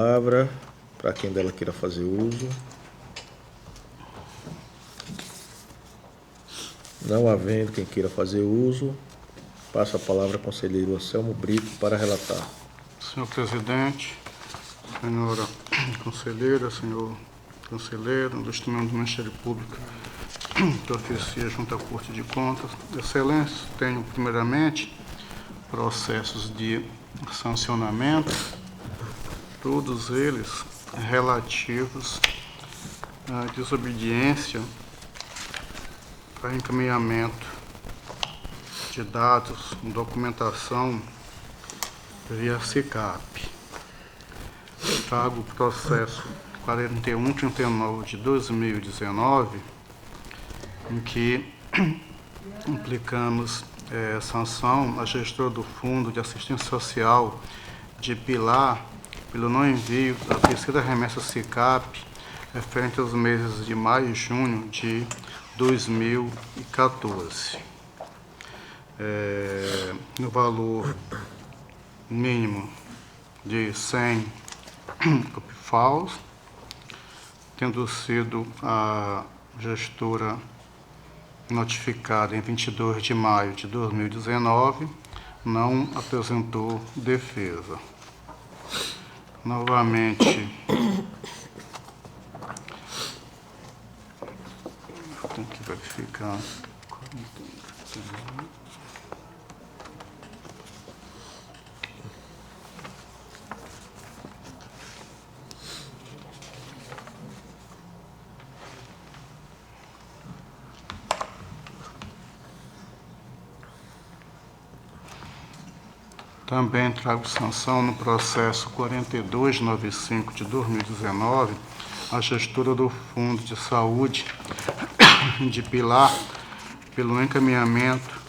Palavra para quem dela queira fazer uso. Não havendo quem queira fazer uso, passo a palavra ao conselheiro Anselmo Brito para relatar. Senhor presidente, senhora conselheira, senhor conselheiro, do instrumento do Ministério Público que oficia junto à Corte de Contas. Excelência, tenho primeiramente processos de sancionamento, todos eles relativos à desobediência para encaminhamento de dados, documentação via SICAP. Trago o processo 4139 de 2019, em que implicamos sanção à gestora do Fundo de Assistência Social de Pilar pelo não envio da terceira remessa SICAP referente aos meses de maio e junho de 2014. No valor mínimo de 100 COPFAUs, tendo sido a gestora notificada em 22 de maio de 2019, não apresentou defesa. Novamente, tenho que verificar. Também trago sanção no processo 4295 de 2019, a gestora do Fundo de Saúde de Pilar, pelo encaminhamento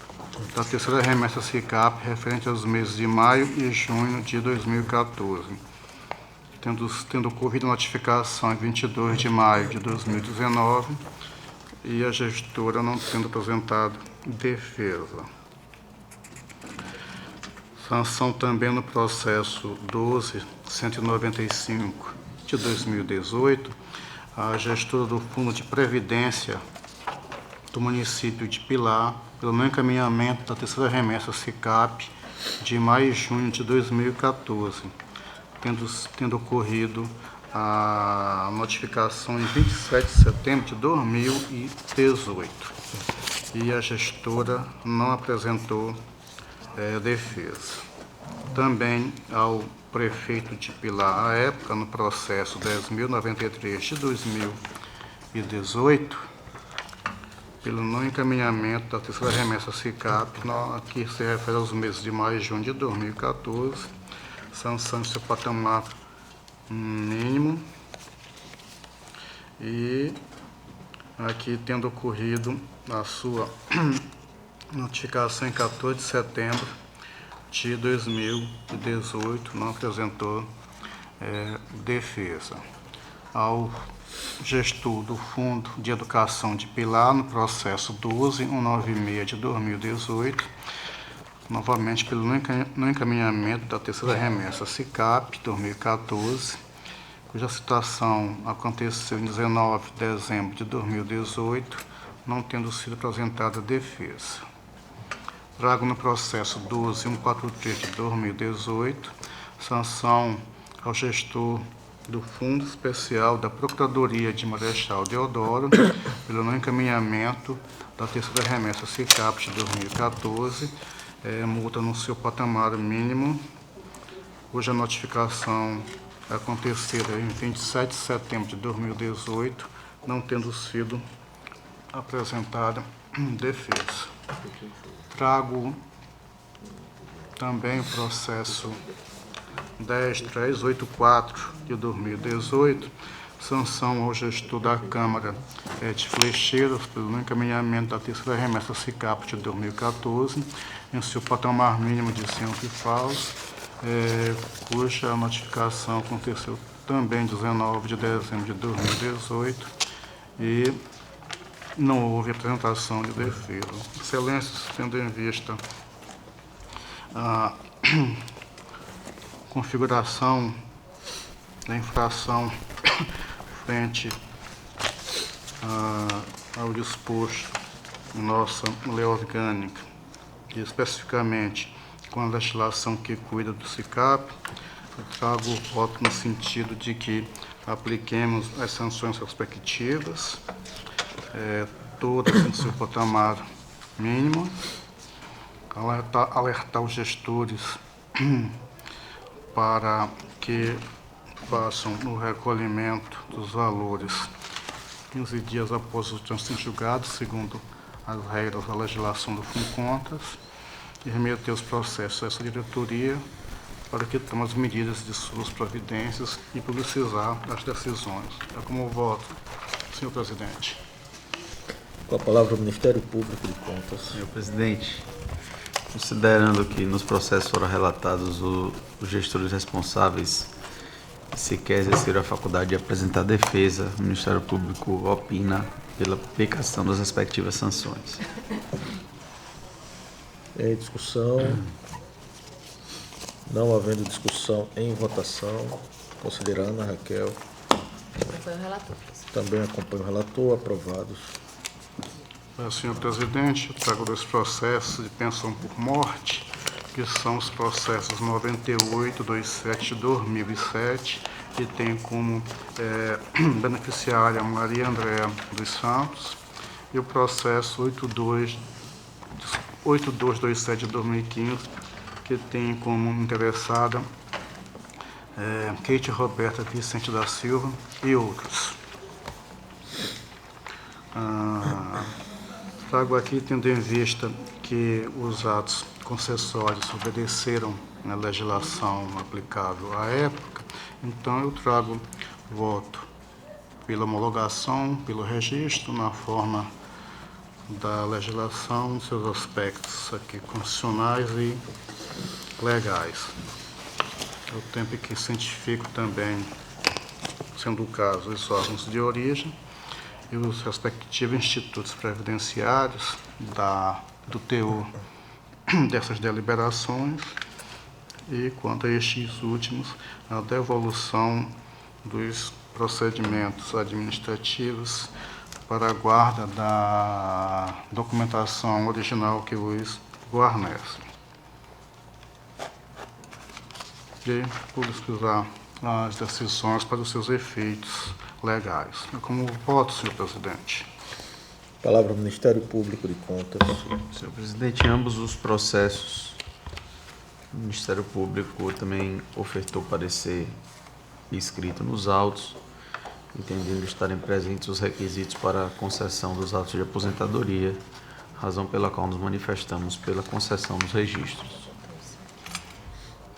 da terceira remessa SICAP referente aos meses de maio e junho de 2014, tendo ocorrido notificação em 22 de maio de 2019 e a gestora não tendo apresentado defesa. Sanção também no processo 12195 de 2018, a gestora do Fundo de Previdência do município de Pilar, pelo não encaminhamento da terceira remessa SICAP de maio e junho de 2014, tendo ocorrido a notificação em 27 de setembro de 2018. E a gestora não apresentou defesa. Também ao prefeito de Pilar, à época, no processo 10.093 de 2018, pelo não encaminhamento da terceira remessa SICAP, que se refere aos meses de maio e junho de 2014, sanção de seu patamar mínimo, e aqui tendo ocorrido a sua notificação em 14 de setembro de 2018, não apresentou defesa. Ao gestor do Fundo de Educação de Pilar, no processo 12196 de 2018, novamente pelo não encaminhamento da terceira remessa SICAP 2014, cuja citação aconteceu em 19 de dezembro de 2018, não tendo sido apresentada defesa. Trago no processo 12143 de 2018, sanção ao gestor do Fundo Especial da Procuradoria de Marechal Deodoro, pelo não encaminhamento da terceira remessa SICAP de 2014, multa no seu patamar mínimo, cuja notificação aconteceu em 27 de setembro de 2018, não tendo sido apresentada defesa. Trago também o processo 10384 de 2018, sanção ao gestor da Câmara de Flecheiras pelo encaminhamento da terceira remessa SICAP de 2014, em seu patamar mínimo de 100 COPFAUs, cuja notificação aconteceu também em 19 de dezembro de 2018 e não houve apresentação de defesa. Excelências, tendo em vista a configuração da infração frente ao disposto em nossa lei orgânica, e especificamente com a legislação que cuida do SICAP, eu trago voto no sentido de que apliquemos as sanções respectivas, todas em seu patamar mínimo, alertar os gestores para que façam o recolhimento dos valores 15 dias após o trânsito em julgado, segundo as regras da legislação do FUNCONTAS, e remeter os processos a essa diretoria para que tome as medidas de suas providências e publicizar as decisões. É como voto, senhor presidente. Com a palavra o Ministério Público de Contas. Senhor presidente, considerando que nos processos foram relatados os gestores responsáveis sequer exerceram a faculdade de apresentar defesa, o Ministério Público opina pela aplicação das respectivas sanções. Em discussão. Não havendo discussão, em votação. Considerando a Raquel. Acompanho o relator. Também acompanho o relator. Aprovados. Senhor presidente, eu trago 2 processos de pensão por morte, que são os processos 9827 de 2007, que tem como beneficiária Maria Andréa dos Santos, e o processo 8227 de 2015, que tem como interessada Kate Roberta Vicente da Silva e outros. Trago aqui, tendo em vista que os atos concessórios obedeceram na legislação aplicável à época, então eu trago voto pela homologação, pelo registro, na forma da legislação, em seus aspectos aqui constitucionais e legais. Eu tempo que cientifico também, sendo o caso, os órgãos de origem e os respectivos institutos previdenciários do teor dessas deliberações, e quanto a estes últimos, a devolução dos procedimentos administrativos para a guarda da documentação original que os guarnece. E publicizar as decisões para os seus efeitos legais. Como voto, senhor presidente. Palavra ao Ministério Público de Contas. Senhor presidente, em ambos os processos, o Ministério Público também ofertou parecer escrito nos autos, entendendo estarem presentes os requisitos para a concessão dos autos de aposentadoria, razão pela qual nos manifestamos pela concessão dos registros.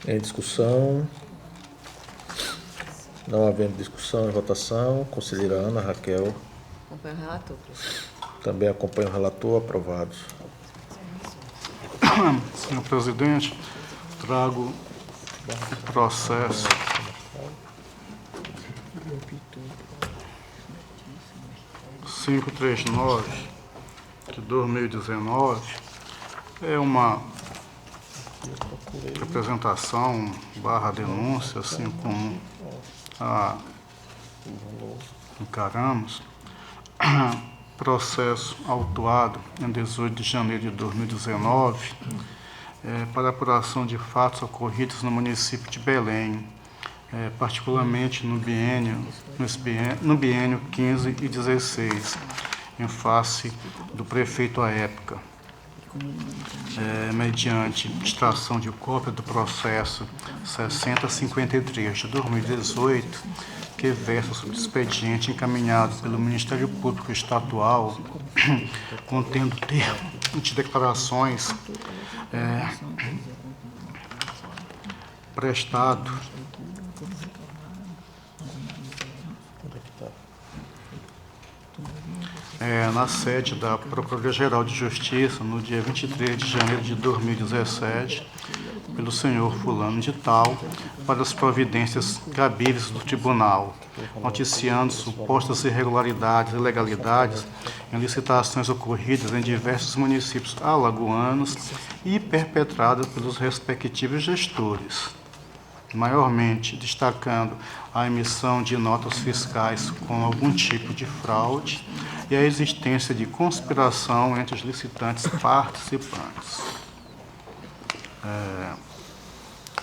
Em discussão. Não havendo discussão, em votação. Conselheira Ana Raquel. Acompanho o relator, presidente. Também acompanho o relator. Aprovados. Senhor presidente, trago o processo 539 de 2019. É uma representação / denúncia, assim como encaramos. Processo autuado em 18 de janeiro de 2019 para apuração de fatos ocorridos no município de Belém, particularmente no biênio 15 e 16, em face do prefeito à época, mediante extração de cópia do processo 6053 de 2018, que versa sobre o expediente encaminhado pelo Ministério Público Estadual, contendo termo de declarações prestado na sede da Procuradoria-Geral de Justiça, no dia 23 de janeiro de 2017, pelo senhor fulano de tal, para as providências cabíveis do tribunal, noticiando supostas irregularidades e ilegalidades em licitações ocorridas em diversos municípios alagoanos e perpetradas pelos respectivos gestores. maiormente destacando a emissão de notas fiscais com algum tipo de fraude e a existência de conspiração entre os licitantes participantes.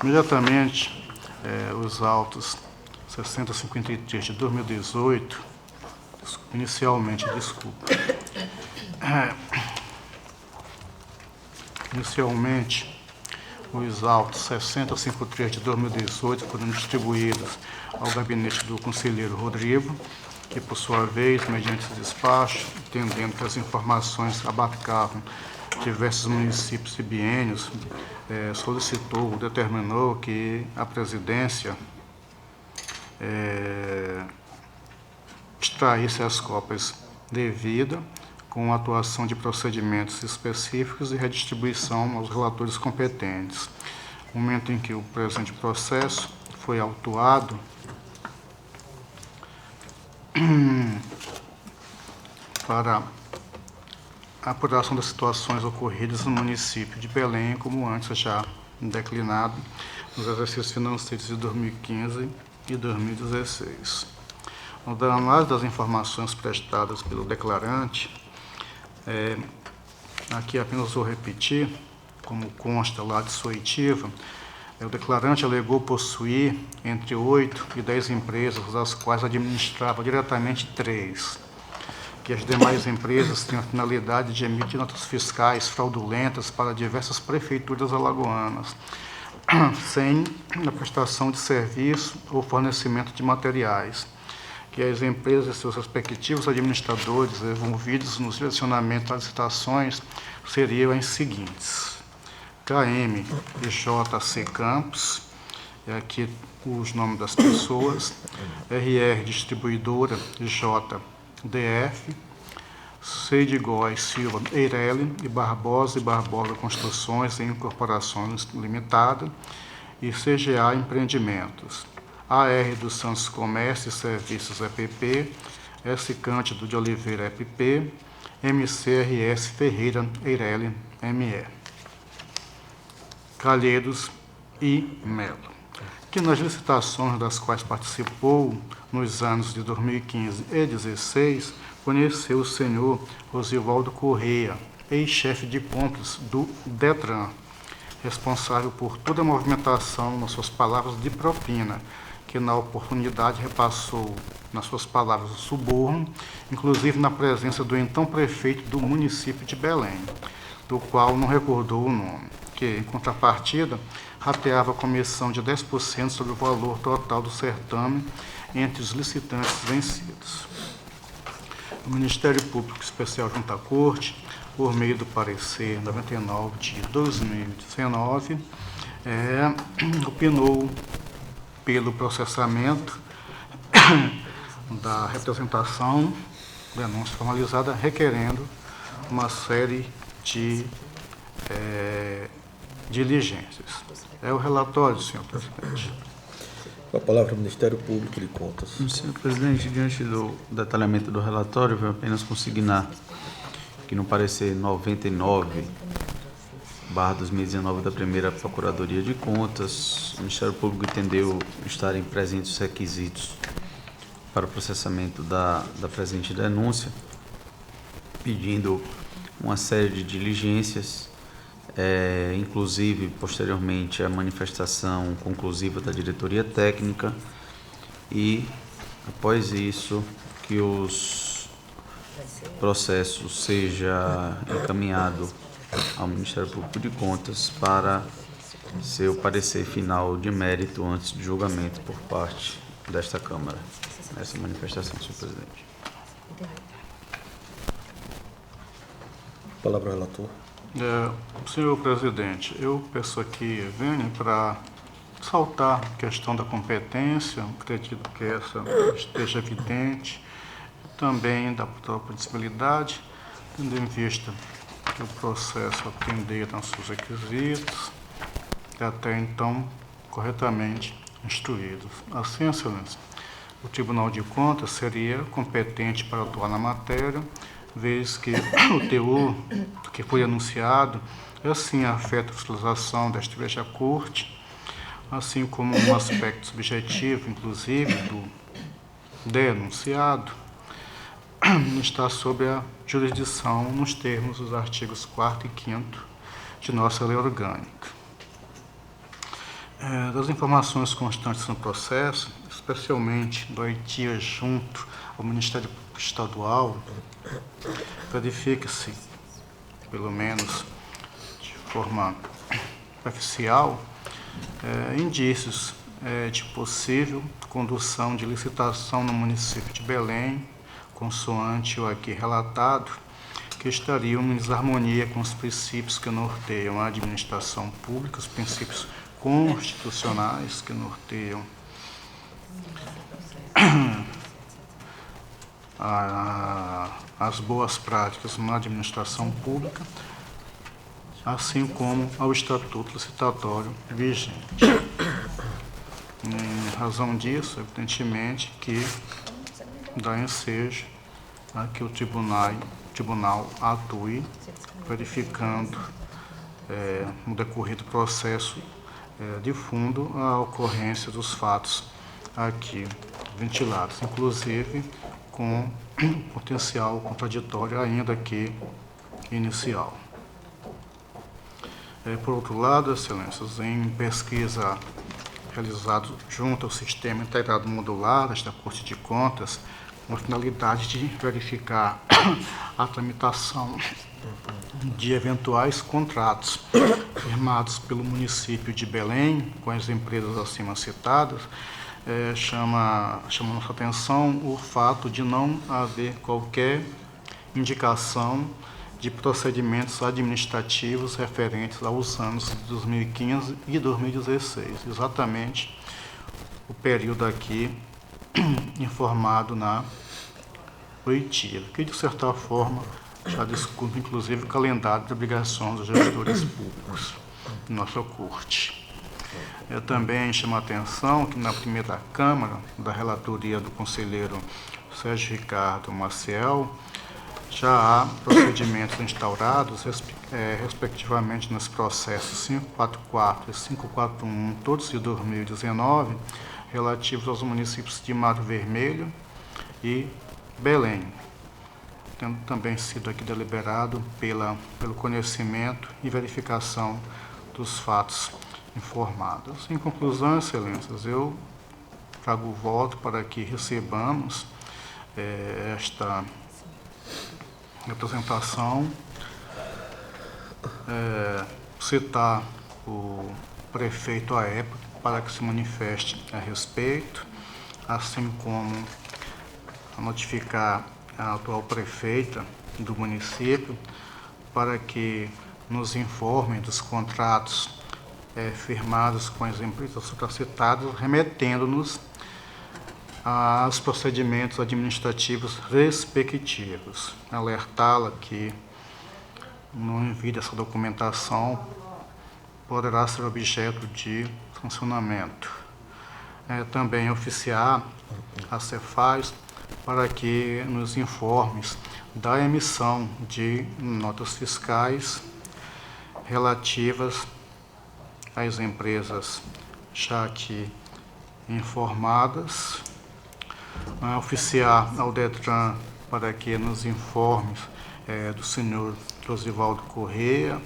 Imediatamente, os autos 6053 de 2018, inicialmente, os autos 6053 de 2018 foram distribuídos ao gabinete do conselheiro Rodrigo, que, por sua vez, mediante esse despacho, entendendo que as informações abarcavam diversos municípios e biênios, solicitou, determinou que a presidência extraísse as cópias devidas, com atuação de procedimentos específicos e redistribuição aos relatores competentes. No momento em que o presente processo foi autuado, para a apuração das situações ocorridas no município de Belém, como antes já declinado nos exercícios financeiros de 2015 e 2016. Da análise das informações prestadas pelo declarante, aqui apenas vou repetir, como consta lá de sua oitiva, o declarante alegou possuir entre 8 e 10 empresas, das quais administrava diretamente 3, que as demais empresas tinham a finalidade de emitir notas fiscais fraudulentas para diversas prefeituras alagoanas, sem a prestação de serviço ou fornecimento de materiais, que as empresas e seus respectivos administradores envolvidos no direcionamento das licitações seriam as seguintes: KM e JC Campos, aqui os nomes das pessoas, RR Distribuidora JDF, C de Góes Silva Eireli e Barbosa Construções e Incorporações Limitada e CGA Empreendimentos, AR dos Santos Comércio e Serviços EPP, S Cândido de Oliveira EPP, MCRS Ferreira Eireli ME, Calheiros e Melo, que nas licitações das quais participou nos anos de 2015 e 2016, conheceu o senhor Rosivaldo Correia, ex-chefe de compras do DETRAN, responsável por toda a movimentação, nas suas palavras, de propina, que na oportunidade repassou, nas suas palavras, o suborno, inclusive na presença do então prefeito do município de Belém, do qual não recordou o nome, que, em contrapartida, rateava a comissão de 10% sobre o valor total do certame entre os licitantes vencidos. O Ministério Público Especial junto à Corte, por meio do parecer 99 de 2019, opinou pelo processamento da representação, denúncia formalizada, requerendo uma série de diligências. É o relatório, senhor presidente. Com a palavra, o Ministério Público de Contas. Senhor presidente, diante do detalhamento do relatório, venho apenas consignar que no parecer 99/2019 da primeira Procuradoria de Contas, o Ministério Público entendeu estarem presentes os requisitos para o processamento da presente denúncia, pedindo uma série de diligências, inclusive, posteriormente, a manifestação conclusiva da diretoria técnica e, após isso, que os processos seja encaminhado ao Ministério Público de Contas para seu parecer final de mérito antes de julgamento por parte desta Câmara. Essa manifestação, senhor presidente. Palavra ao relator. Senhor presidente, eu peço aqui, venho para saltar a questão da competência, acredito que essa esteja evidente, também da própria disponibilidade, tendo em vista que o processo atender aos seus requisitos, e até então corretamente instruídos. Assim, excelência, o Tribunal de Contas seria competente para atuar na matéria, vez que o teor que foi anunciado assim afeta a fiscalização desta Corte, assim como um aspecto subjetivo, inclusive, do denunciado, está sob a jurisdição nos termos dos artigos 4º e 5º de nossa lei orgânica. Das informações constantes no processo, especialmente do OITIA junto ao Ministério Público Estadual, verifica-se, pelo menos de forma oficial, indícios de possível condução de licitação no município de Belém, consoante o aqui relatado, que estariam em desarmonia com os princípios que norteiam a administração pública, os princípios constitucionais que norteiam as boas práticas na administração pública, assim como ao Estatuto Licitatório vigente. Em razão disso, evidentemente, que dá ensejo a que o tribunal atue, verificando, no decorrer do processo de fundo, a ocorrência dos fatos aqui ventilados, inclusive com potencial contraditório ainda que inicial. Por outro lado, excelências, em pesquisa realizada junto ao Sistema Integrado Modular desta Corte de Contas, com a finalidade de verificar a tramitação de eventuais contratos firmados pelo município de Belém com as empresas acima citadas, chama nossa atenção o fato de não haver qualquer indicação de procedimentos administrativos referentes aos anos de 2015 e 2016, exatamente o período aqui informado na OITIA, que de certa forma já descumpre inclusive o calendário de obrigações dos gestores públicos de nossa corte. Eu também chamo a atenção que na primeira Câmara, da relatoria do conselheiro Sérgio Ricardo Maciel, já há procedimentos instaurados, respectivamente, nos processos 544 e 541, todos de 2019, relativos aos municípios de Mato Vermelho e Belém, tendo também sido aqui deliberado pelo conhecimento e verificação dos fatos informados. Em conclusão, excelências, eu trago o voto para que recebamos esta representação, citar o prefeito à época para que se manifeste a respeito, assim como notificar a atual prefeita do município para que nos informem dos contratos firmados com as empresas supracitadas, remetendo-nos aos procedimentos administrativos respectivos. Alertá-la que no envio dessa documentação poderá ser objeto de sancionamento. Também oficiar a Cefaz para que nos informe da emissão de notas fiscais relativas às empresas já aqui informadas, oficiar ao DETRAN para que nos informe do senhor Josivaldo Corrêa,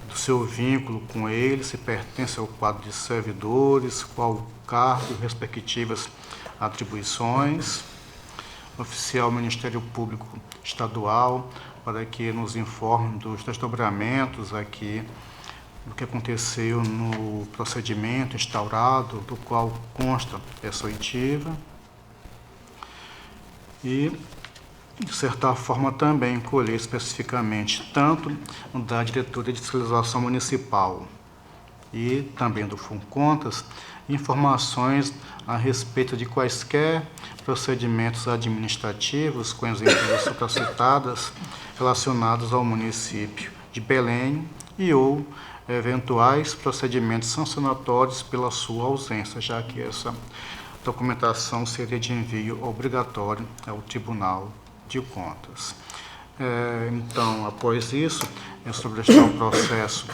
do seu vínculo com ele, se pertence ao quadro de servidores, qual o cargo, respectivas atribuições, oficiar ao Ministério Público Estadual para que nos informe dos desdobramentos aqui do que aconteceu no procedimento instaurado, do qual consta essa oitiva, e, de certa forma, também colher especificamente tanto da Diretoria de Fiscalização Municipal e também do FUNCONTAS, informações a respeito de quaisquer procedimentos administrativos com as empresas supracitadas relacionados ao município de Belém e ou eventuais procedimentos sancionatórios pela sua ausência, já que essa documentação seria de envio obrigatório ao Tribunal de Contas. Então, após isso, é sobre este processo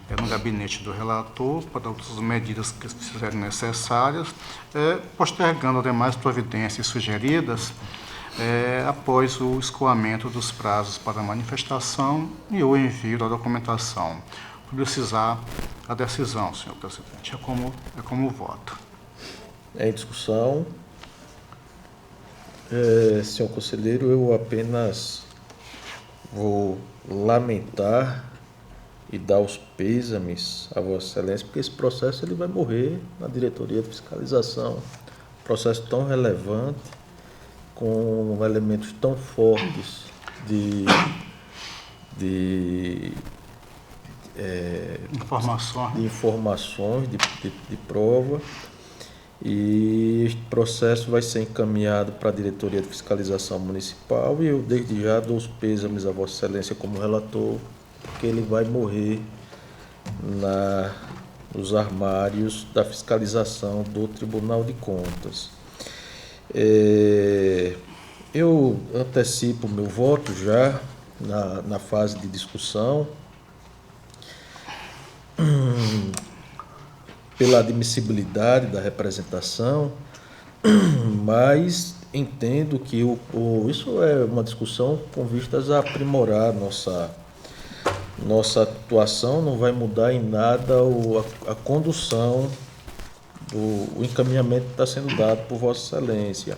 no gabinete do relator para outras medidas que se fizerem necessárias, postergando as demais providências sugeridas após o escoamento dos prazos para a manifestação e o envio da documentação. Precisar a decisão, senhor presidente. É como voto. Em discussão. Senhor conselheiro, eu apenas vou lamentar e dar os pêsames a Vossa Excelência, porque esse processo ele vai morrer na diretoria de fiscalização. Processo tão relevante, com elementos tão fortes de informações, de prova. E este processo vai ser encaminhado para a diretoria de fiscalização municipal e eu desde já dou os pêsames a Vossa Excelência como relator, porque ele vai morrer nos armários da fiscalização do Tribunal de Contas. Eu antecipo meu voto já na fase de discussão pela admissibilidade da representação, mas entendo que isso é uma discussão com vistas a aprimorar nossa atuação, não vai mudar em nada a condução o encaminhamento que está sendo dado por Vossa Excelência.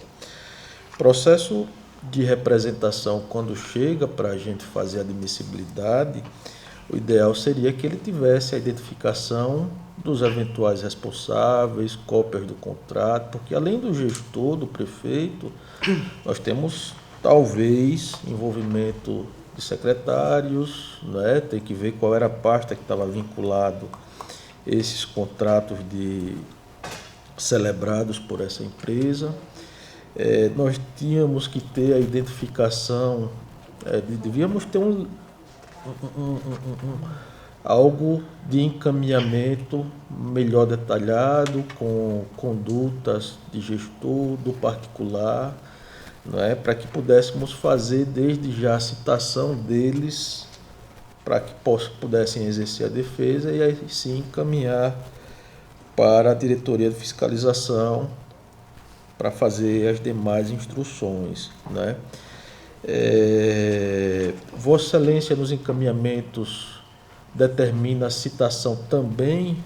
Processo de representação, quando chega para a gente fazer a admissibilidade, o ideal seria que ele tivesse a identificação dos eventuais responsáveis, cópias do contrato, porque além do gestor, do prefeito, nós temos talvez envolvimento de secretários, né? Tem que ver qual era a pasta que estava vinculado esses contratos celebrados por essa empresa. Nós tínhamos que ter a identificação, devíamos ter algo de encaminhamento melhor detalhado, com condutas de gestor, do particular, não é? Para que pudéssemos fazer desde já a citação deles, para que pudessem exercer a defesa e aí sim encaminhar para a diretoria de fiscalização para fazer as demais instruções, né? Vossa Excelência, nos encaminhamentos, determina a citação também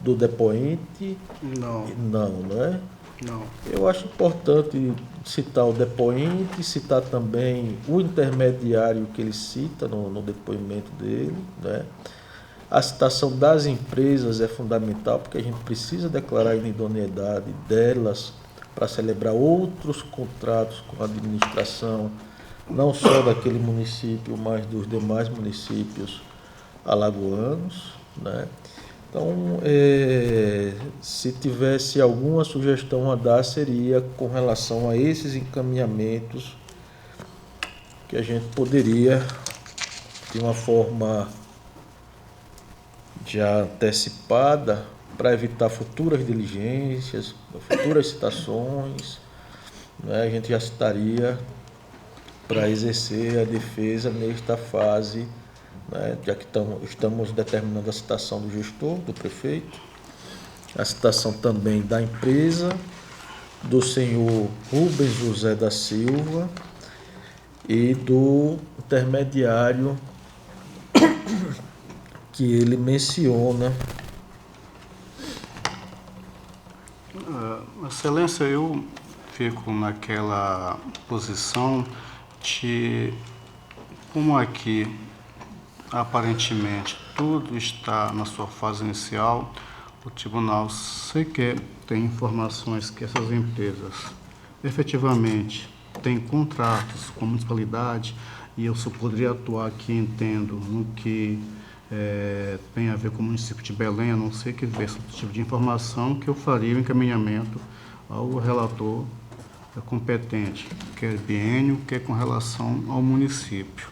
do depoente? Não. Não é? Não. Eu acho importante citar o depoente, citar também o intermediário que ele cita no depoimento dele, né? A citação das empresas é fundamental, porque a gente precisa declarar a idoneidade delas para celebrar outros contratos com a administração, não só daquele município, mas dos demais municípios alagoanos, né? Então, se tivesse alguma sugestão a dar, seria com relação a esses encaminhamentos que a gente poderia, de uma forma já antecipada, para evitar futuras diligências, futuras citações, né? A gente já citaria para exercer a defesa nesta fase, né? Já que estamos determinando a citação do gestor, do prefeito, a citação também da empresa, do senhor Rubens José da Silva e do intermediário que ele menciona. Excelência, eu fico naquela posição de, como aqui aparentemente tudo está na sua fase inicial, o tribunal sequer tem informações que essas empresas efetivamente têm contratos com a municipalidade, e eu só poderia atuar aqui, entendo, no que tem a ver com o município de Belém, a não ser que tivesse esse tipo de informação, que eu faria o encaminhamento ao relator competente, quer biênio, quer com relação ao município.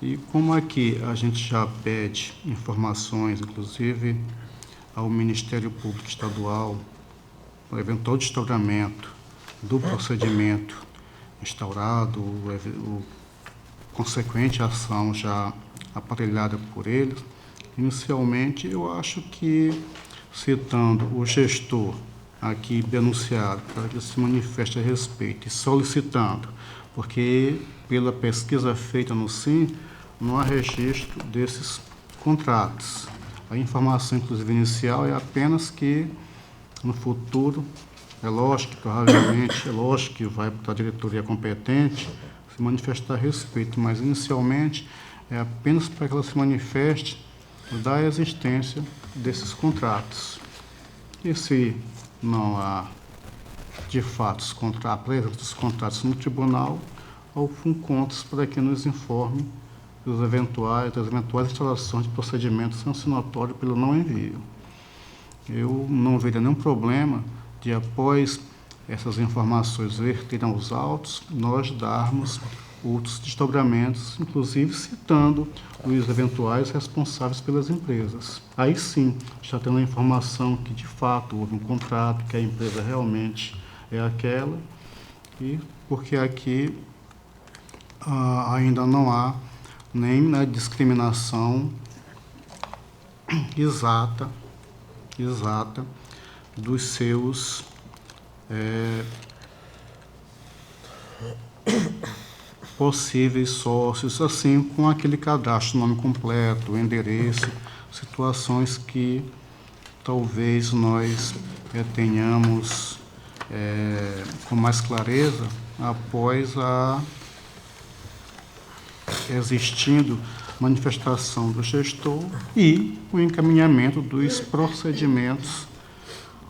E como aqui a gente já pede informações, inclusive ao Ministério Público Estadual, o eventual desdobramento do procedimento instaurado, o consequente ação já aparelhada por eles, Inicialmente, eu acho que, citando o gestor aqui denunciado, para que se manifeste a respeito, e solicitando, porque pela pesquisa feita no SIM, não há registro desses contratos. A informação, inclusive, inicial é apenas que, no futuro, é lógico que provavelmente, é lógico que vai para a diretoria competente se manifestar a respeito, mas inicialmente é apenas para que ela se manifeste da existência desses contratos. E se não há, de fato, a presença dos contratos no tribunal, ao FUNCONTAS para que nos informe das eventuais instalações de procedimento sancionatório pelo não envio. Eu não veria nenhum problema de, após essas informações verterem aos autos, nós darmos outros desdobramentos, inclusive citando os eventuais responsáveis pelas empresas. Aí sim, já tendo a informação que de fato houve um contrato, que a empresa realmente é aquela, e porque aqui ainda não há nem a discriminação exata dos seus possíveis sócios, assim, com aquele cadastro, nome completo, endereço, situações que talvez nós tenhamos com mais clareza após a existindo manifestação do gestor e o encaminhamento dos procedimentos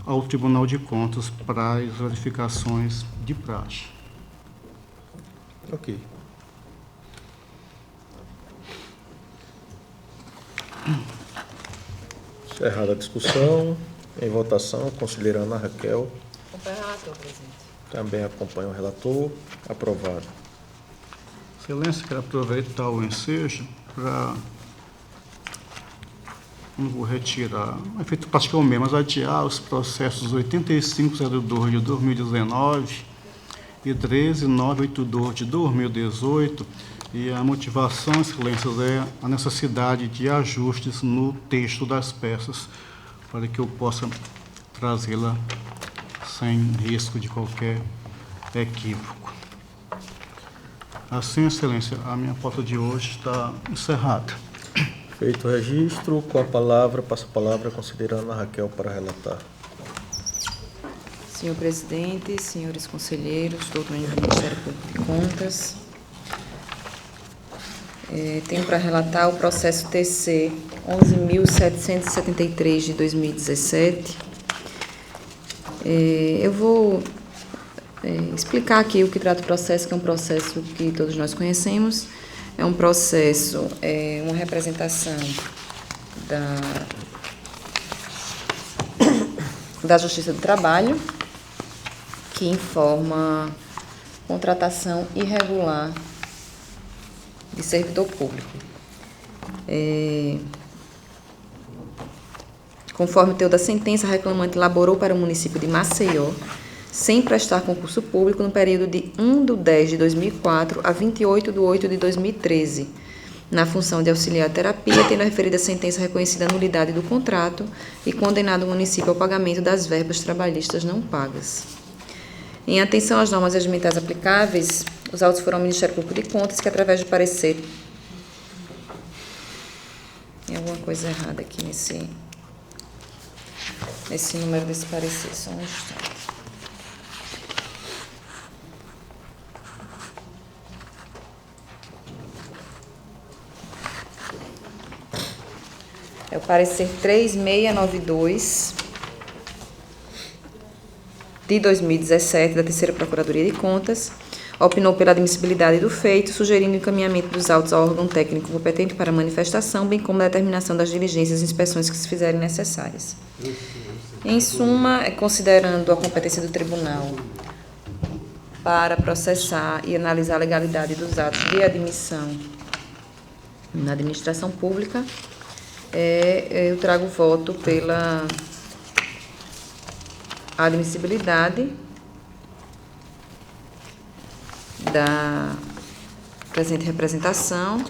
ao Tribunal de Contas para as verificações de praxe. Ok. Encerrada a discussão, em votação, a conselheira Ana Raquel. Acompanho o relator, presidente. Também acompanha o relator. Aprovado. Excelência, quero aproveitar o ensejo para, não vou retirar, o efeito prático é o mesmo, mas adiar os processos 8502 de 2019 e 13982 de 2018, e a motivação, excelências, é a necessidade de ajustes no texto das peças, para que eu possa trazê-la sem risco de qualquer equívoco. Assim, excelência, a minha pauta de hoje está encerrada. Feito o registro, com a palavra, passa a palavra a conselheira Ana Raquel para relatar. Senhor presidente, senhores conselheiros, doutor do Ministério Público de Contas, tenho para relatar o processo TC 11.773 de 2017. Eu vou explicar aqui o que trata o processo, que é um processo que todos nós conhecemos. É um processo, uma representação da Justiça do Trabalho, que informa contratação irregular de servidor público. Conforme o teor da sentença, a reclamante laborou para o município de Maceió, sem prestar concurso público no período de 1/10/2004 a 28/8/2013, na função de auxiliar terapia, tendo a referida sentença reconhecida a nulidade do contrato e condenado o município ao pagamento das verbas trabalhistas não pagas. Em atenção às normas regimentais aplicáveis, os autos foram ao Ministério Público de Contas, que, através do parecer... Tem alguma coisa errada aqui nesse número desse parecer, só um instante. É o parecer 3692 de 2017, da Terceira Procuradoria de Contas, opinou pela admissibilidade do feito, sugerindo o encaminhamento dos autos ao órgão técnico competente para manifestação, bem como a determinação das diligências e inspeções que se fizerem necessárias. Em suma, considerando a competência do tribunal para processar e analisar a legalidade dos atos de admissão na administração pública, eu trago voto pela admissibilidade da presente representação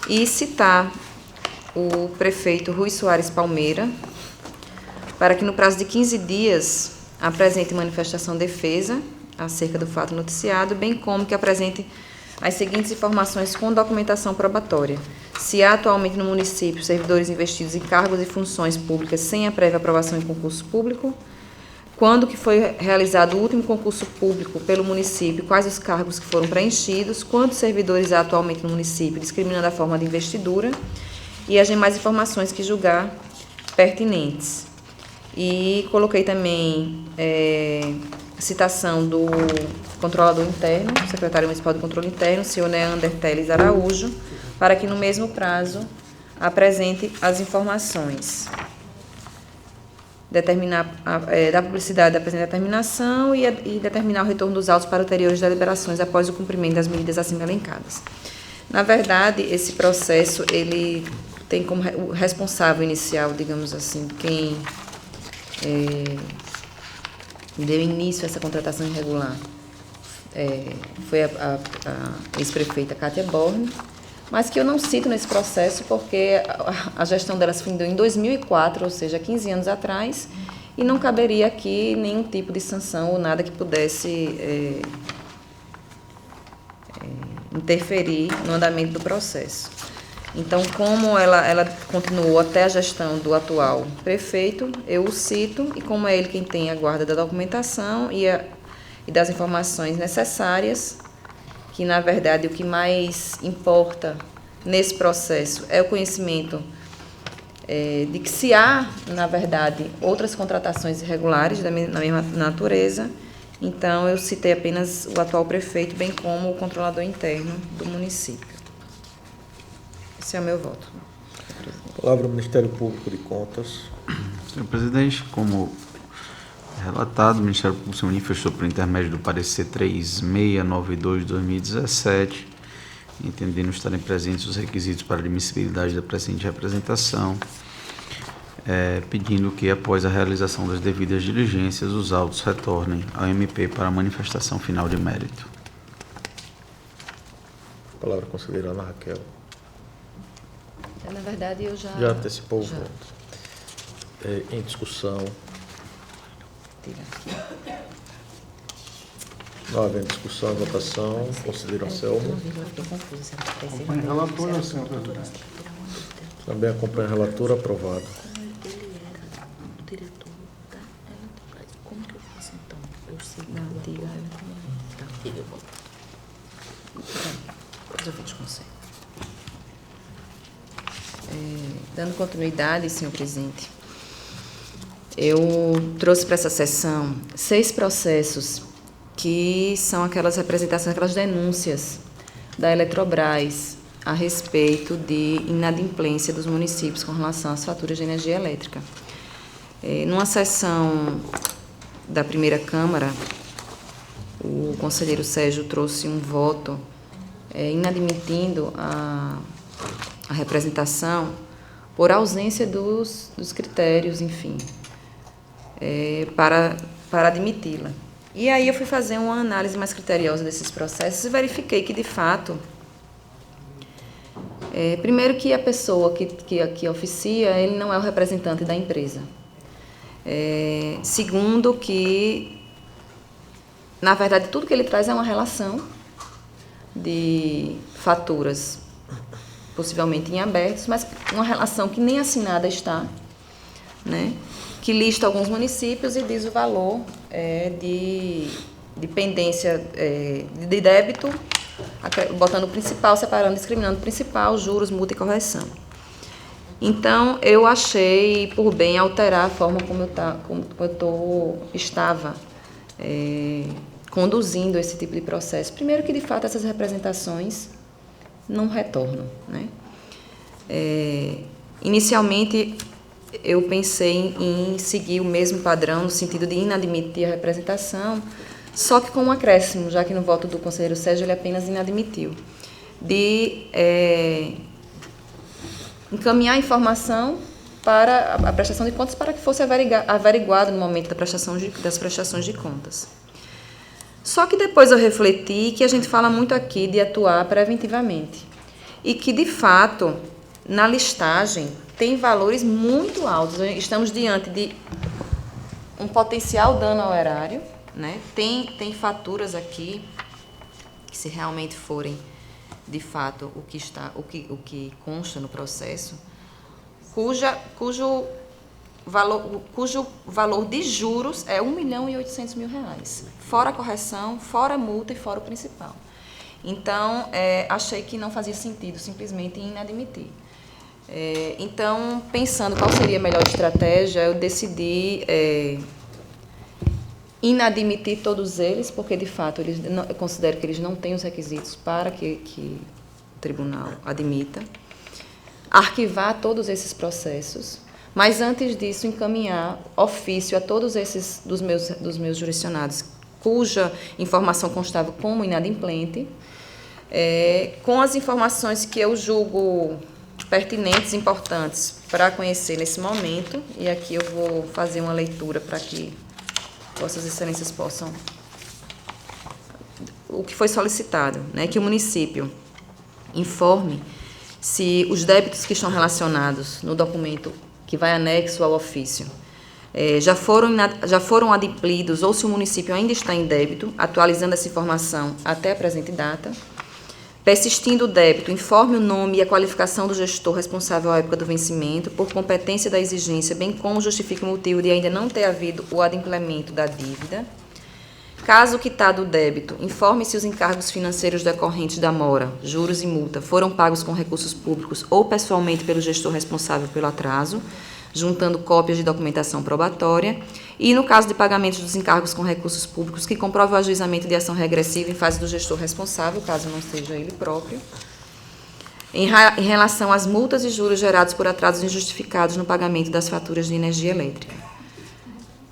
e citar o prefeito Rui Soares Palmeira para que, no prazo de 15 dias, apresente manifestação defesa acerca do fato noticiado, bem como que apresente as seguintes informações com documentação probatória. Se há atualmente no município servidores investidos em cargos e funções públicas sem a prévia aprovação em concurso público, quando que foi realizado o último concurso público pelo município, quais os cargos que foram preenchidos, quantos servidores há atualmente no município, discriminando a forma de investidura, e as demais informações que julgar pertinentes. E coloquei também citação do controlador interno, secretário municipal de controle interno, senhor Neander Teles Araújo, para que no mesmo prazo apresente as informações. Determinar da publicidade da presente determinação e determinar o retorno dos autos para ulteriores deliberações após o cumprimento das medidas acima elencadas. Na verdade, esse processo, ele tem como responsável inicial, digamos assim, quem deu início a essa contratação irregular foi a ex-prefeita Kátia Borne, mas que eu não cito nesse processo porque a gestão dela se findou em 2004, ou seja, 15 anos atrás, e não caberia aqui nenhum tipo de sanção ou nada que pudesse interferir no andamento do processo. Então, como ela continuou até a gestão do atual prefeito, eu o cito, e como é ele quem tem a guarda da documentação e das informações necessárias, que, na verdade, o que mais importa nesse processo é o conhecimento de que se há, na verdade, outras contratações irregulares na mesma natureza. Então, eu citei apenas o atual prefeito, bem como o controlador interno do município. Esse é o meu voto. Palavra ao Ministério Público de Contas. Senhor presidente, como relatado, o Ministério Público se manifestou por intermédio do parecer 3692/2017, entendendo estarem presentes os requisitos para admissibilidade da presente representação, pedindo que, após a realização das devidas diligências, os autos retornem ao MP para a manifestação final de mérito. Palavra à conselheira Ana Raquel. Na verdade, eu já antecipou o voto. Em discussão. Não havendo discussão e votação, conselheiro Anselmo. Acompanhe a relatora, senhor presidente. Também acompanha a relatora, aprovado. Como que eu faço então? Eu sei que não diga. Eu volto. Depois eu vou te conselho. Dando continuidade, senhor presidente, eu trouxe para essa sessão 6 processos que são aquelas representações, aquelas denúncias da Eletrobras a respeito de inadimplência dos municípios com relação às faturas de energia elétrica. Numa sessão da primeira Câmara, o conselheiro Sérgio trouxe um voto inadmitindo a representação por ausência dos critérios, enfim, para admiti-la. E aí eu fui fazer uma análise mais criteriosa desses processos e verifiquei que, de fato, primeiro que a pessoa que oficia, ele não é o representante da empresa. Segundo que, na verdade, tudo que ele traz é uma relação de faturas possivelmente em abertos, mas uma relação que nem assinada está, né? Que lista alguns municípios e diz o valor de pendência de débito, botando o principal, separando, discriminando o principal, juros, multa e correção. Então, eu achei por bem alterar a forma como eu estava conduzindo esse tipo de processo. Primeiro que, de fato, essas representações não retornam, né? Inicialmente, eu pensei em seguir o mesmo padrão, no sentido de inadmitir a representação, só que com um acréscimo, já que no voto do conselheiro Sérgio ele apenas inadmitiu, de encaminhar a informação para a prestação de contas para que fosse averiguado no momento das prestações de contas. Só que depois eu refleti que a gente fala muito aqui de atuar preventivamente e que, de fato, na listagem tem valores muito altos. Estamos diante de um potencial dano ao erário, né? Tem faturas aqui que, se realmente forem de fato o que consta no processo, cujo valor de juros é R$1.800.000, fora a correção, fora a multa e fora o principal. Então, achei que não fazia sentido simplesmente inadmitir. Então, pensando qual seria a melhor estratégia, eu decidi inadmitir todos eles, porque, de fato, eu considero que eles não têm os requisitos para que o tribunal admita. Arquivar todos esses processos, mas, antes disso, encaminhar ofício a todos esses dos meus jurisdicionados, cuja informação constava como inadimplente, com as informações que eu julgo pertinentes, importantes para conhecer nesse momento, e aqui eu vou fazer uma leitura para que Vossas Excelências possam... O que foi solicitado, né, que o município informe se os débitos que estão relacionados no documento que vai anexo ao ofício já foram adimplidos ou se o município ainda está em débito, atualizando essa informação até a presente data. Persistindo o débito, informe o nome e a qualificação do gestor responsável à época do vencimento, por competência da exigência, bem como justifique o motivo de ainda não ter havido o adimplemento da dívida. Caso quitado o débito, informe se os encargos financeiros decorrentes da mora, juros e multa, foram pagos com recursos públicos ou pessoalmente pelo gestor responsável pelo atraso, juntando cópias de documentação probatória, e, no caso de pagamentos dos encargos com recursos públicos, que comprove o ajuizamento de ação regressiva em fase do gestor responsável, caso não seja ele próprio. Em relação às multas e juros gerados por atrasos injustificados no pagamento das faturas de energia elétrica.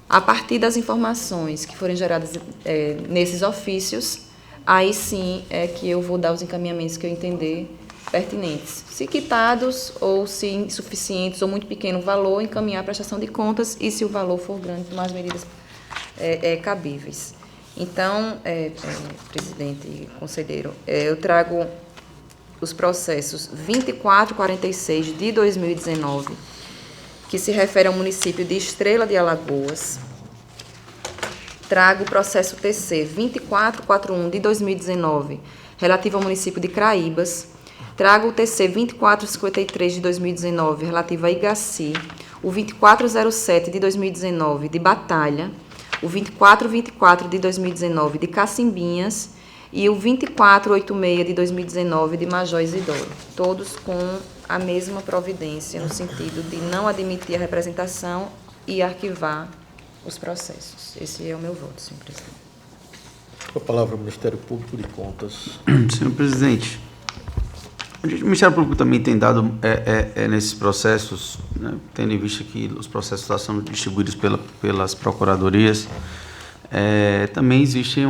A partir das informações que forem geradas nesses ofícios, aí sim é que eu vou dar os encaminhamentos que eu entender pertinentes. Se quitados ou se insuficientes ou muito pequeno valor, encaminhar a prestação de contas, e, se o valor for grande, tomar as medidas cabíveis. Então, presidente e conselheiro, eu trago os processos 2446 de 2019, que se refere ao município de Estrela de Alagoas. Trago o processo TC 2441 de 2019, relativo ao município de Craíbas. Trago o TC 2453 de 2019, relativo a Igaci, o 2407 de 2019 de Batalha, o 2424 de 2019 de Cacimbinhas e o 2486 de 2019 de Major Isidoro, todos com a mesma providência, no sentido de não admitir a representação e arquivar os processos. Esse é o meu voto, senhor presidente. Com a palavra, o Ministério Público de Contas. Senhor presidente, o Ministério Público também tem dado nesses processos, né, tendo em vista que os processos estão sendo distribuídos pelas procuradorias, também existem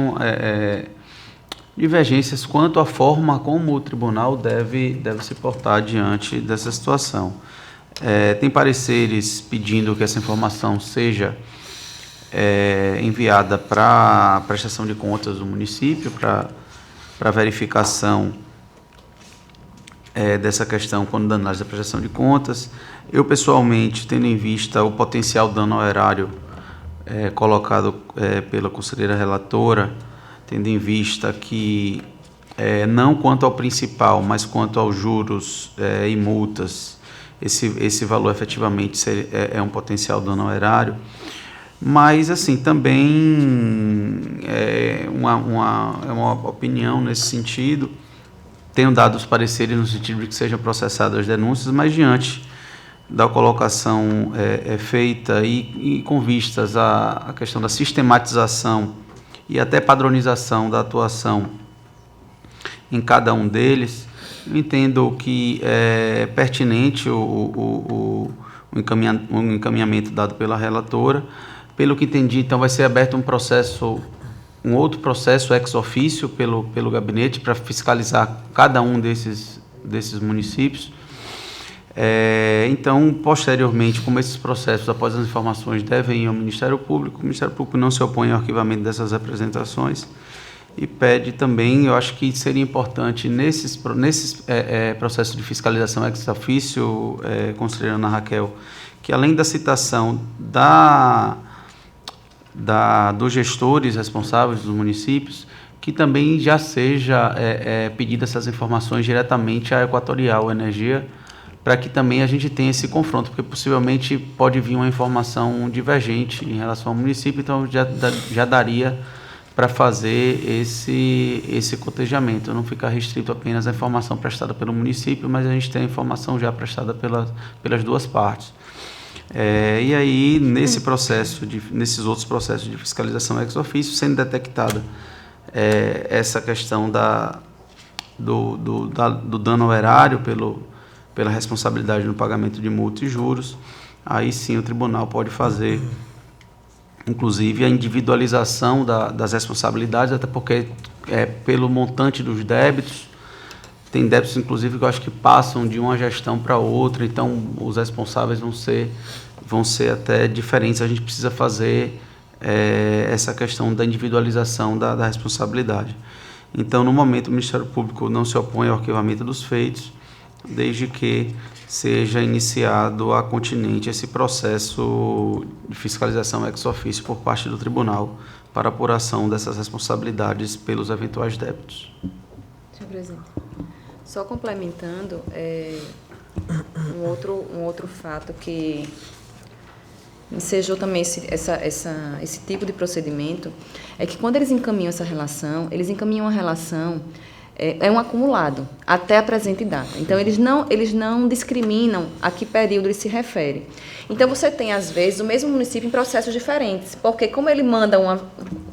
divergências quanto à forma como o tribunal deve se portar diante dessa situação. Tem pareceres pedindo que essa informação seja enviada para a prestação de contas do município, para verificação dessa questão quando da análise da prestação de contas. Eu, pessoalmente, tendo em vista o potencial dano ao erário colocado pela conselheira relatora, tendo em vista que não quanto ao principal, mas quanto aos juros e multas, esse valor efetivamente é um potencial dano ao erário. Mas, assim, também é uma opinião nesse sentido. Tenho dado os pareceres no sentido de que sejam processadas as denúncias, mas diante da colocação feita e com vistas à questão da sistematização e até padronização da atuação em cada um deles, eu entendo que é pertinente o encaminhamento dado pela relatora. Pelo que entendi, então, vai ser aberto um outro processo ex officio pelo gabinete para fiscalizar cada um desses municípios. Então, posteriormente, como esses processos, após as informações, devem ir ao Ministério Público, o Ministério Público não se opõe ao arquivamento dessas apresentações e pede também, eu acho que seria importante nesses processos de fiscalização ex officio, conselheira Ana Raquel, que além da citação dos gestores responsáveis dos municípios, que também já seja pedida essas informações diretamente à Equatorial Energia, para que também a gente tenha esse confronto, porque possivelmente pode vir uma informação divergente em relação ao município, então já daria para fazer esse cotejamento, não ficar restrito apenas à informação prestada pelo município, mas a gente tem a informação já prestada pelas duas partes. E aí, nesses outros processos de fiscalização ex officio, sendo detectada essa questão do dano ao erário pela responsabilidade no pagamento de multa e juros, aí sim o tribunal pode fazer, inclusive, a individualização das responsabilidades, até porque pelo montante dos débitos, tem débitos, inclusive, que eu acho que passam de uma gestão para outra, então os responsáveis vão ser até diferentes. A gente precisa fazer essa questão da individualização da responsabilidade. Então, no momento, o Ministério Público não se opõe ao arquivamento dos feitos, desde que seja iniciado a continente esse processo de fiscalização ex officio por parte do tribunal para apuração dessas responsabilidades pelos eventuais débitos. Senhor presidente, só complementando, um outro fato que ensejou também esse tipo de procedimento é que quando eles encaminham essa relação, eles encaminham uma relação, um acumulado, até a presente data. Então, eles não discriminam a que período ele se refere. Então, você tem, às vezes, o mesmo município em processos diferentes, porque como ele manda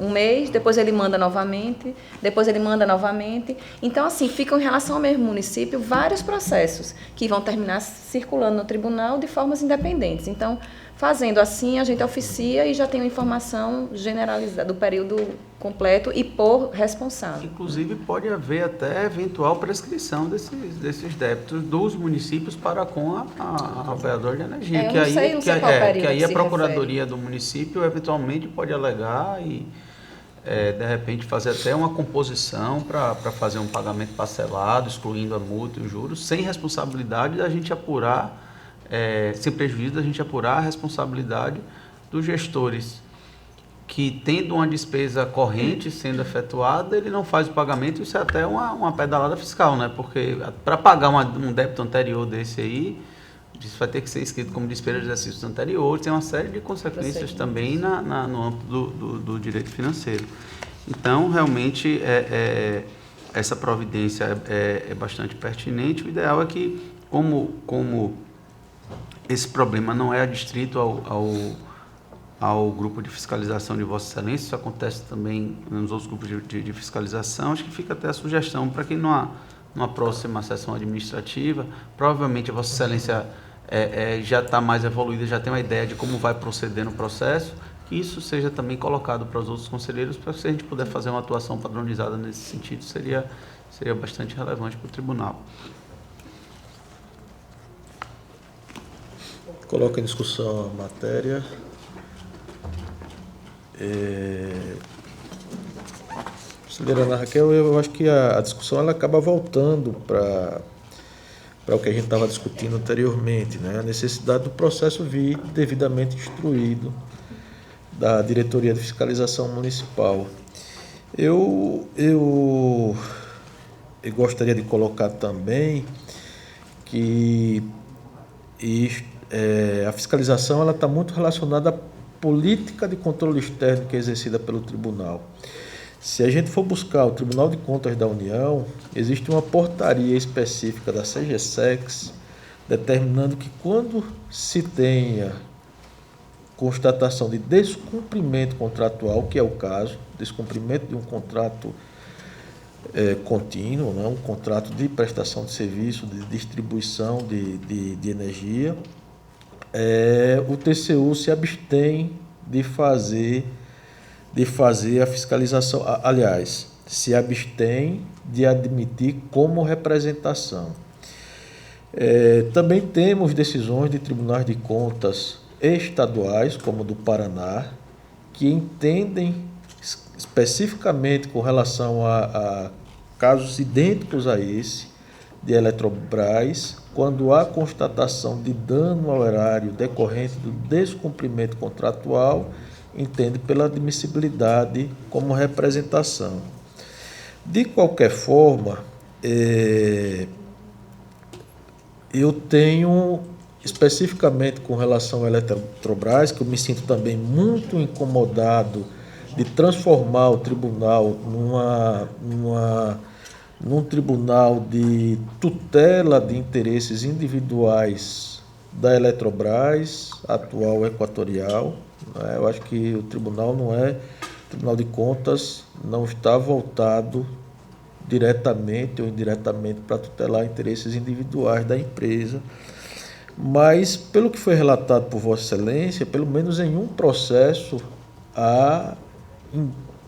um mês, depois ele manda novamente, depois ele manda novamente. Então, assim, ficam em relação ao mesmo município vários processos que vão terminar circulando no tribunal de formas independentes. Então, fazendo assim, a gente oficia e já tem uma informação generalizada do período completo e por responsável. Inclusive, pode haver até eventual prescrição desses débitos dos municípios para com a operadora de energia. Que aí a Procuradoria do município eventualmente pode alegar e, de repente, fazer até uma composição para fazer um pagamento parcelado, excluindo a multa e os juros, sem responsabilidade da gente apurar, sem prejuízo da gente apurar a responsabilidade dos gestores que, tendo uma despesa corrente sendo efetuada, ele não faz o pagamento. Isso é até uma pedalada fiscal, né? Porque para pagar um débito anterior desse aí, isso vai ter que ser escrito como despesa de exercícios anteriores, tem uma série de consequências também no âmbito do direito financeiro. Então, realmente, essa providência é bastante pertinente. O ideal é que, como esse problema não é adstrito ao grupo de fiscalização de Vossa Excelência, isso acontece também nos outros grupos de fiscalização, acho que fica até a sugestão para que numa próxima sessão administrativa, provavelmente a Vossa Excelência já está mais evoluída, já tem uma ideia de como vai proceder no processo, que isso seja também colocado para os outros conselheiros, para que, se a gente puder fazer uma atuação padronizada nesse sentido, seria bastante relevante para o tribunal. Coloca em discussão a matéria. Conselheira Ana Raquel, eu acho que a discussão ela acaba voltando para o que a gente estava discutindo anteriormente, né? A necessidade do processo vir devidamente instruído da Diretoria de Fiscalização Municipal. Eu gostaria de colocar também que a fiscalização ela está muito relacionada à política de controle externo que é exercida pelo tribunal. Se a gente for buscar o Tribunal de Contas da União, existe uma portaria específica da CGSEX determinando que, quando se tenha constatação de descumprimento contratual, que é o caso, descumprimento de um contrato contínuo, né, um contrato de prestação de serviço, de distribuição de energia, o TCU se abstém de fazer a fiscalização, aliás, se abstém de admitir como representação. Também temos decisões de tribunais de contas estaduais, como o do Paraná, que entendem especificamente com relação a casos idênticos a esse de Eletrobras, quando há constatação de dano ao erário decorrente do descumprimento contratual, entende pela admissibilidade como representação. De qualquer forma, eu tenho, especificamente com relação à Eletrobras, que eu me sinto também muito incomodado de transformar o tribunal num tribunal de tutela de interesses individuais da Eletrobras, atual Equatorial. Né? Eu acho que o tribunal o Tribunal de Contas não está voltado diretamente ou indiretamente para tutelar interesses individuais da empresa. Mas, pelo que foi relatado por Vossa Excelência, pelo menos em um processo há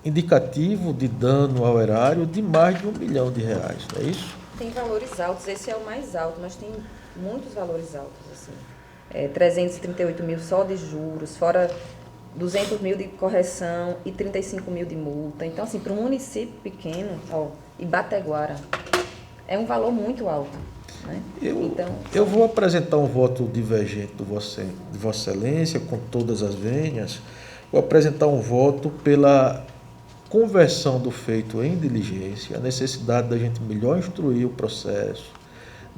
indicativo de dano ao erário de mais de R$1 milhão, não é isso? Tem valores altos, esse é o mais alto, mas tem muitos valores altos, assim. 338 mil só de juros, fora 200 mil de correção e 35 mil de multa. Então, assim, para um município pequeno, Ibateguara, é um valor muito alto. Né? Eu vou apresentar um voto divergente de Vossa Excelência, com todas as vênias. Vou apresentar um voto pela conversão do feito em diligência, a necessidade da gente melhor instruir o processo,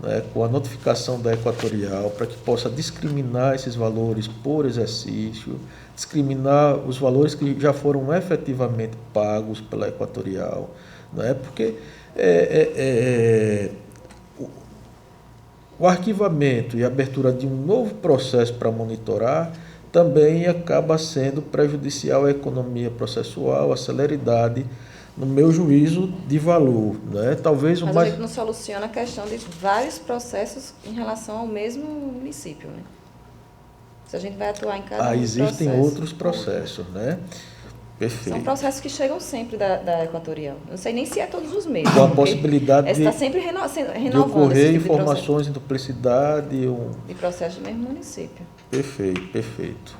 né, com a notificação da Equatorial, para que possa discriminar esses valores por exercício, discriminar os valores que já foram efetivamente pagos pela Equatorial, né, porque o arquivamento e a abertura de um novo processo para monitorar também acaba sendo prejudicial à economia processual, à celeridade, no meu juízo, de valor. Né? Talvez Mas a gente não soluciona a questão de vários processos em relação ao mesmo município. Né? Se a gente vai atuar em cada existem outros processos, né? Perfeito. São processos que chegam sempre da Equatorial. Não sei nem se é todos os mesmos. Com a possibilidade está sempre renovando de ocorrer esse tipo informações em duplicidade. De processo do mesmo município. Perfeito, perfeito.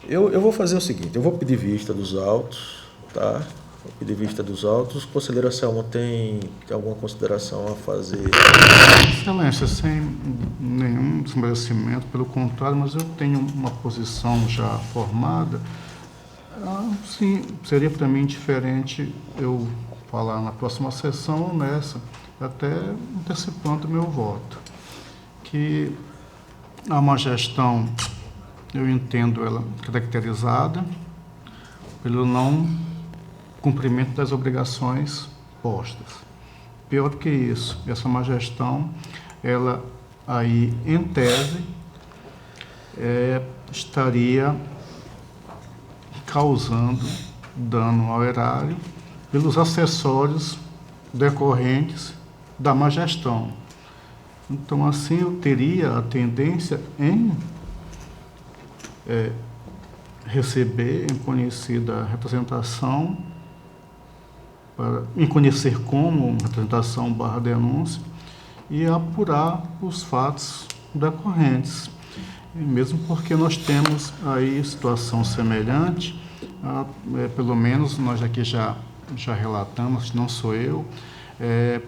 Eu vou fazer o seguinte, eu vou pedir vista dos autos, tá? Vou pedir vista dos autos. O conselheiro Anselmo tem alguma consideração a fazer? Excelência, sem nenhum desmerecimento, pelo contrário, mas eu tenho uma posição já formada. Sim, seria para mim diferente eu falar na próxima sessão ou nessa, até antecipando o meu voto. Que há uma gestão, eu entendo ela caracterizada pelo não cumprimento das obrigações postas. Pior do que isso, essa má gestão, ela aí, em tese, estaria causando dano ao erário pelos acessórios decorrentes da má gestão. Então, assim, eu teria a tendência em receber em conhecida representação, em conhecer como representação / denúncia e apurar os fatos decorrentes. Mesmo porque nós temos aí situação semelhante, pelo menos nós aqui já relatamos, não sou eu,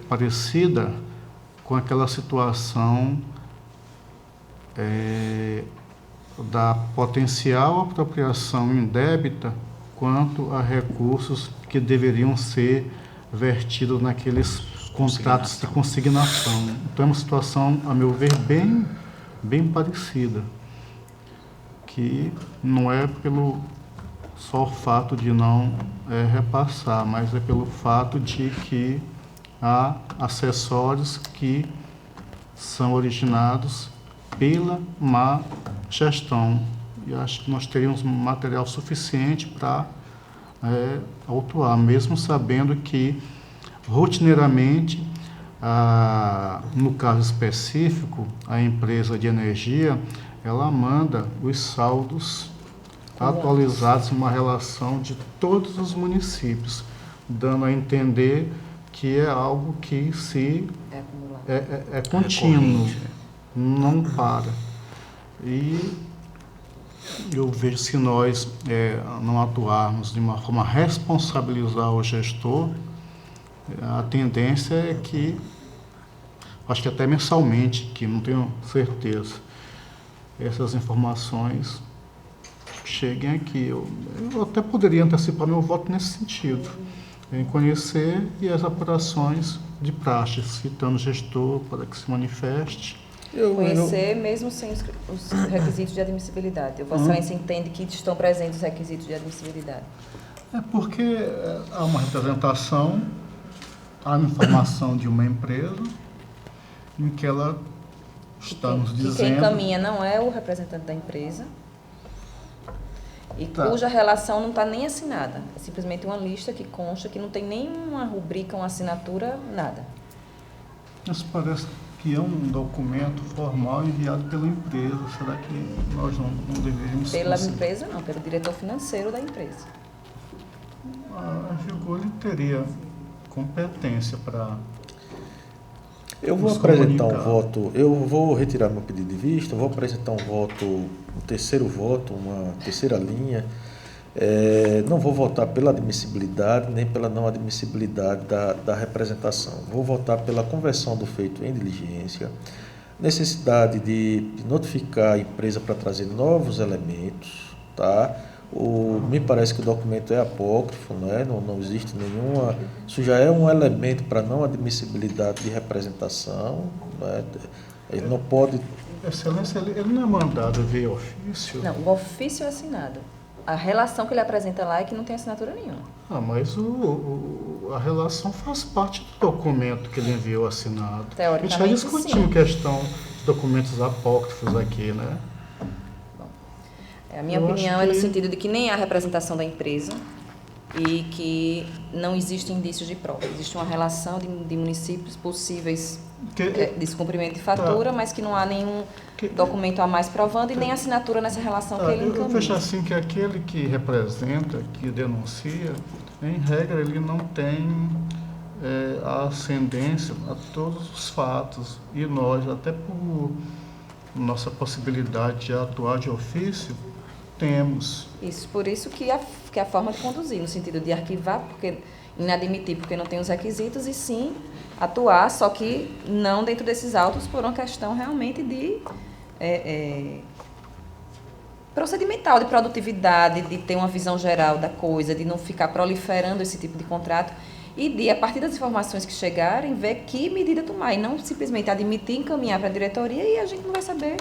parecida com aquela situação da potencial apropriação indébita quanto a recursos que deveriam ser vertidos naqueles contratos de consignação. Então é uma situação, a meu ver, bem parecida, que não é pelo só o fato de não repassar, mas é pelo fato de que há acessórios que são originados pela má gestão. E acho que nós teríamos material suficiente para autuar, mesmo sabendo que rotineiramente, no caso específico, a empresa de energia, ela manda os saldos atualizados em uma relação de todos os municípios, dando a entender que é algo que é contínuo, não para. E eu vejo se nós não atuarmos de uma forma a responsabilizar o gestor, a tendência é que, acho que até mensalmente, que não tenho certeza, essas informações cheguem aqui. Eu até poderia antecipar meu voto nesse sentido, em conhecer e as apurações de praxe, citando o gestor para que se manifeste. Conhecer mesmo sem os requisitos de admissibilidade. Vossa Excelência entende que estão presentes os requisitos de admissibilidade? É porque há uma representação, há uma informação de uma empresa em que ela está nos dizendo... E quem encaminha não é o representante da empresa e Tá. cuja relação não está nem assinada. É simplesmente uma lista que consta que não tem nenhuma rubrica, uma assinatura, nada. Isso parece que é um documento formal enviado pela empresa. Será que nós não deveríamos... Pela empresa não, pelo diretor financeiro da empresa. A Gigoli teria competência para... Eu vou nos apresentar comunicar. um voto, eu vou retirar meu pedido de vista, vou apresentar um terceiro voto, uma terceira linha. Não vou votar pela admissibilidade nem pela não admissibilidade da representação. Vou votar pela conversão do feito em diligência, necessidade de notificar a empresa para trazer novos elementos, tá? Me parece que o documento é apócrifo, né? Não existe nenhuma... Isso já é um elemento para não admissibilidade de representação, né? Ele não pode... Excelência, ele não é mandado via ofício? Não, o ofício é assinado. A relação que ele apresenta lá é que não tem assinatura nenhuma. Mas a relação faz parte do documento que ele enviou assinado. A gente já Teoricamente, discutiu sim. questão de documentos apócrifos aqui, né? A minha Eu opinião acho é no que- sentido de que nem há representação da empresa e que não existe indícios de prova. Existe uma relação de municípios possíveis de descumprimento de fatura, mas que não há nenhum documento a mais provando e nem assinatura nessa relação que ele Eu vejo encaminha. assim que aquele que representa, que denuncia, em regra ele não tem a ascendência a todos os fatos. E nós, até por nossa possibilidade de atuar de ofício, temos. Isso, por isso que a forma de conduzir, no sentido de arquivar, porque inadmitir porque não tem os requisitos, e sim atuar, só que não dentro desses autos por uma questão realmente de procedimental, de produtividade, de ter uma visão geral da coisa, de não ficar proliferando esse tipo de contrato e de, a partir das informações que chegarem, ver que medida tomar e não simplesmente admitir, encaminhar para a diretoria e a gente não vai saber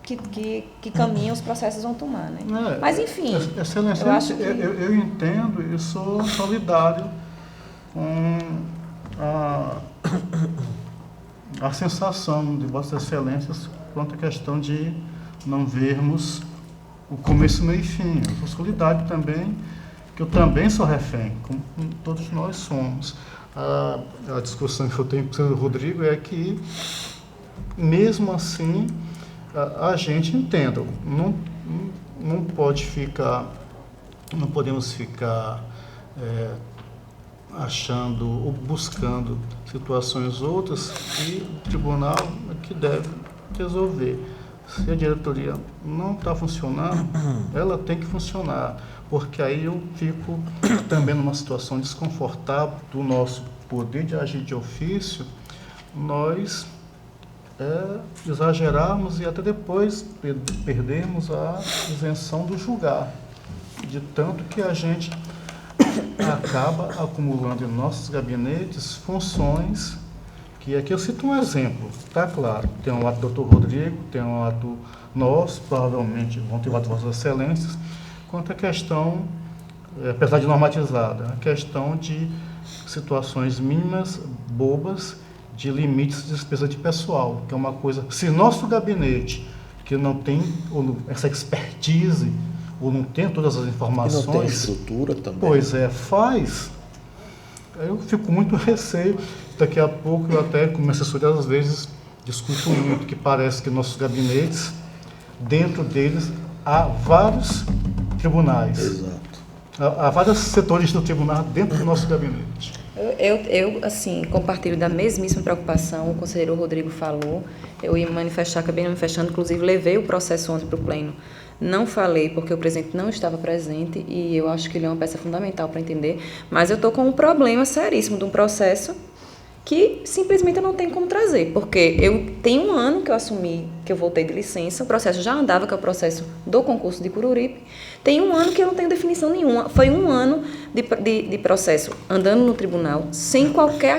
que caminho os processos vão tomar, né? Mas, enfim, Excelência, eu acho que... eu entendo e sou solidário com a sensação de Vossas Excelências quanto à questão de não vermos o começo, meio e fim. Eu sou solidário também, que eu também sou refém, como todos nós somos. A discussão que eu tenho com o senhor Rodrigo é que, mesmo assim, a gente entenda, não podemos ficar achando ou buscando situações outras que o tribunal é que deve resolver. Se a diretoria não está funcionando, ela tem que funcionar, porque aí eu fico também numa situação desconfortável do nosso poder de agir de ofício, nós exagerarmos e até depois perdermos a isenção do julgar, de tanto que a gente acaba acumulando em nossos gabinetes funções que aqui eu cito um exemplo, está claro, tem um ato do Dr. Rodrigo, tem um ato nosso, provavelmente vão ter um ato de Vossas Excelências, quanto à questão, apesar de normatizada, a questão de situações mínimas, bobas, de limites de despesa de pessoal, que é uma coisa, se nosso gabinete, que não tem essa expertise, ou não tem todas as informações... E não tem estrutura também. Pois faz. Eu fico muito receio, daqui a pouco eu até, como assessoria, às vezes discuto muito, que parece que nossos gabinetes, dentro deles, há vários tribunais. Exato. Há vários setores do tribunal dentro do nosso gabinete. Eu, assim, compartilho da mesmíssima preocupação, o conselheiro Rodrigo falou, eu ia manifestar, acabei não manifestando, inclusive levei o processo ontem para o pleno Não falei porque o presidente não estava presente e eu acho que ele é uma peça fundamental para entender, mas eu estou com um problema seríssimo de um processo que simplesmente eu não tenho como trazer, porque eu tenho 1 ano que eu assumi, que eu voltei de licença, o processo já andava, que é o processo do concurso de Cururipe, tem 1 ano que eu não tenho definição nenhuma, foi 1 ano de processo andando no tribunal, sem qualquer